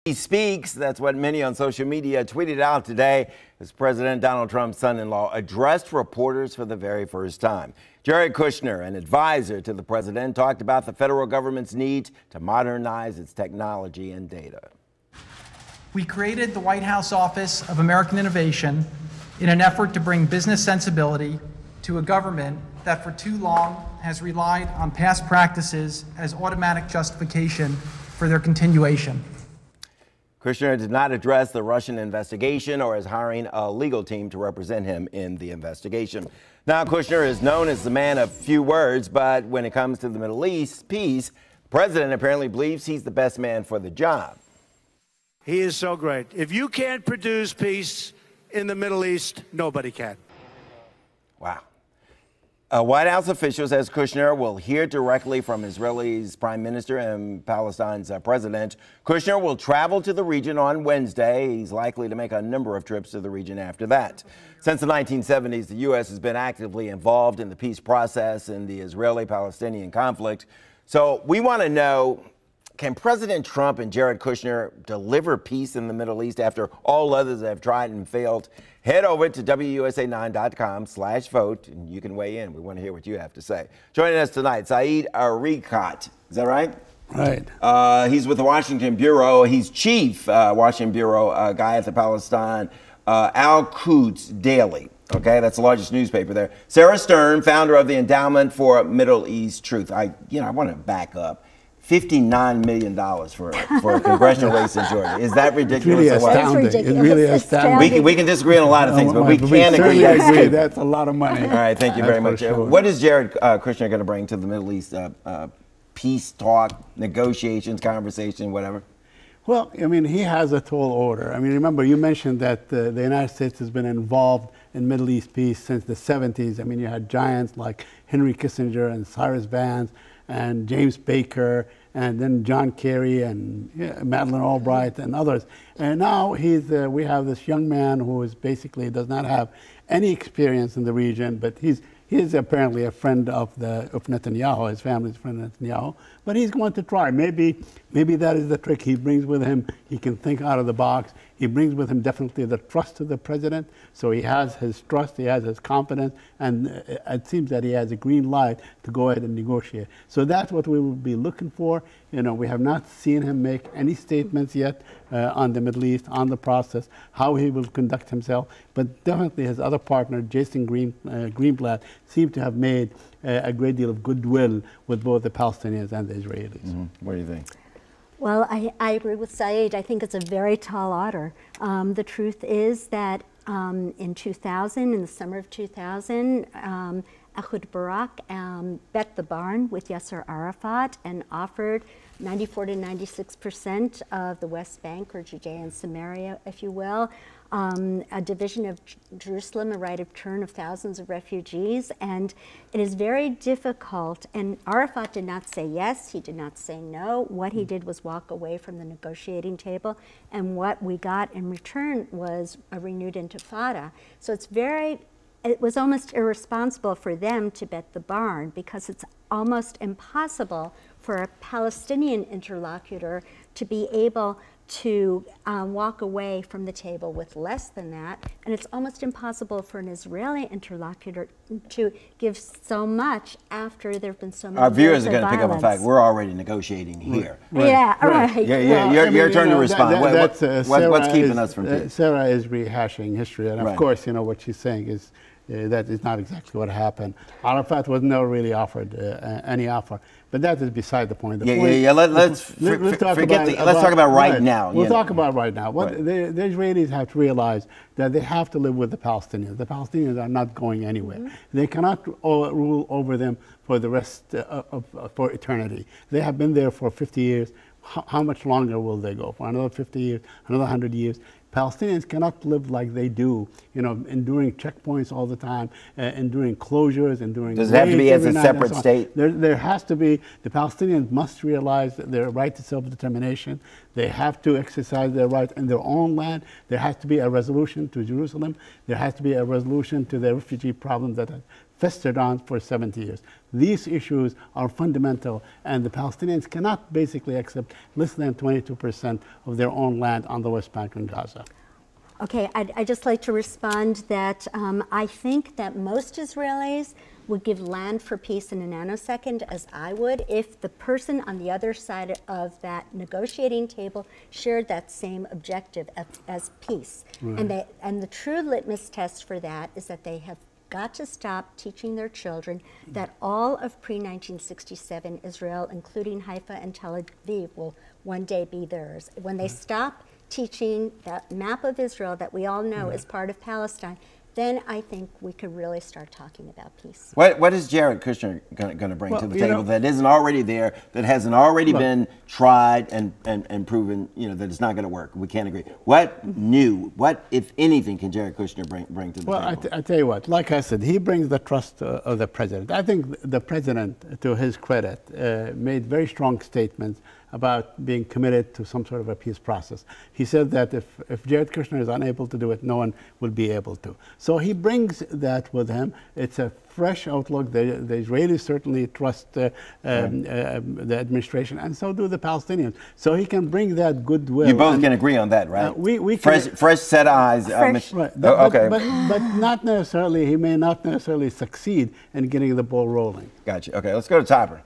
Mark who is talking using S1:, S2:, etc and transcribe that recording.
S1: He speaks. That's what many on social media tweeted out today as President Donald Trump's son-in-law addressed reporters for the very first time. Jared Kushner, an advisor to the president, talked about the federal government's need to modernize its technology and data.
S2: We created the White House Office of American Innovation in an effort to bring business sensibility to a government that for too long has relied on past practices as automatic justification for their continuation.
S1: Kushner did not address the Russian investigation or is hiring a legal team to represent him in the investigation. Now, Kushner is known as the man of few words, but when it comes to the Middle East peace, the president apparently believes he's the best man for the job.
S3: He is so great. If you can't produce peace in the Middle East, nobody can.
S1: Wow. A White House official says Kushner will hear directly from Israel's prime minister and Palestine's president. Kushner will travel to the region on Wednesday. He's likely to make a number of trips to the region after that. Since the 1970s, the U.S. has been actively involved in the peace process in the Israeli-Palestinian conflict. So we want to know, can President Trump and Jared Kushner deliver peace in the Middle East after all others have tried and failed? Head over to WUSA9.com/vote and you can weigh in. We want to hear what you have to say. Joining us tonight, Saeed Arikat. Is that right?
S4: Right.
S1: He's with the Washington Bureau. He's chief Washington Bureau guy at the Palestine Al-Quds Daily. Okay, that's the largest newspaper there. Sarah Stern, founder of the Endowment for Middle East Truth. I want to back up. $59 million for a congressional race in Georgia. Is that ridiculous?
S4: It's really astounding. It's really astounding.
S1: We can disagree on a lot of things, but we can agree.
S4: That's a lot of money.
S1: All right, thank you very much. Sure. What is Jared Kushner going to bring to the Middle East peace talk, negotiations, conversation, whatever?
S4: Well, I mean, he has a tall order. I mean, remember, you mentioned that the United States has been involved in Middle East peace since the 70s. I mean, you had giants like Henry Kissinger and Cyrus Vance and James Baker, and then John Kerry and Madeleine Albright and others. And now we have this young man who is basically does not have any experience in the region, but he's apparently a friend of Netanyahu. His family's a friend of Netanyahu, but he's going to try. Maybe that is the trick. He brings with him. He can think out of the box. He brings with him definitely the trust of the president. So he has his trust. He has his confidence, and it seems that he has a green light to go ahead and negotiate. So that's what we will be looking for. You know, we have not seen him make any statements yet on the Middle East, on the process, how he will conduct himself. But definitely his other partner, Jason Greenblatt, seemed to have made a great deal of goodwill with both the Palestinians and the Israelis.
S1: Mm-hmm. What do you think?
S5: Well, I agree with Saeed. I think it's a very tall order. The truth is that in 2000, in the summer of 2000, Ehud Barak bet the barn with Yasser Arafat and offered 94 to 96% of the West Bank, or Judea and Samaria, if you will, a division of Jerusalem, a right of return of thousands of refugees, and it is very difficult. And Arafat did not say yes, he did not say no. What he did was walk away from the negotiating table, and what we got in return was a renewed intifada. So it was almost irresponsible for them to bet the barn, because it's almost impossible for a Palestinian interlocutor to be able to walk away from the table with less than that. And it's almost impossible for an Israeli interlocutor to give so much after there have been so many.
S1: Our viewers are going to pick up on the fact we're already negotiating here.
S5: Right. Yeah, right.
S1: Yeah, your turn to respond. What's keeping us from peace?
S4: Sarah is rehashing history, and of course, you know, what she's saying is that is not exactly what happened. Arafat was never really offered any offer, but that is beside the point.
S1: Let's talk about right now.
S4: We'll talk about right now. What the Israelis have to realize that they have to live with the Palestinians. The Palestinians are not going anywhere. Mm-hmm. They cannot rule over them for the rest for eternity. They have been there for 50 years. How much longer will they go? For another 50 years, another 100 years? Palestinians cannot live like they do, you know, enduring checkpoints all the time, enduring closures, enduring.
S1: Does it have to be as a separate state?
S4: There has to be. The Palestinians must realize their right to self-determination. They have to exercise their right in their own land. There has to be a resolution to Jerusalem. There has to be a resolution to the refugee problem that has festered on for 70 years. These issues are fundamental, and the Palestinians cannot basically accept less than 22% of their own land on the West Bank and Gaza.
S5: Okay, I'd just like to respond that I think that most Israelis would give land for peace in a nanosecond, as I would, if the person on the other side of that negotiating table shared that same objective as peace. Right. And the true litmus test for that is that they have got to stop teaching their children that all of pre-1967 Israel, including Haifa and Tel Aviv, will one day be theirs. When they stop teaching that map of Israel that we all know is part of Palestine, then I think we could really start talking about peace.
S1: What is Jared Kushner going to bring to the table that isn't already there, that hasn't already been tried and proven, that it's not going to work? We can't agree. What new, what, if anything, can Jared Kushner bring to the table?
S4: Well, I tell you what, like I said, he brings the trust of the president. I think the president, to his credit, made very strong statements about being committed to some sort of a peace process. He said that if Jared Kushner is unable to do it, no one will be able to. So he brings that with him. It's a fresh outlook. The Israelis certainly trust the administration, and so do the Palestinians. So he can bring that goodwill.
S1: You both can agree on that, right?
S4: We
S1: fresh set of eyes.
S4: Right.
S1: Okay.
S4: But not necessarily, he may not necessarily succeed in getting the ball rolling.
S1: Gotcha. Okay, let's go to Topper.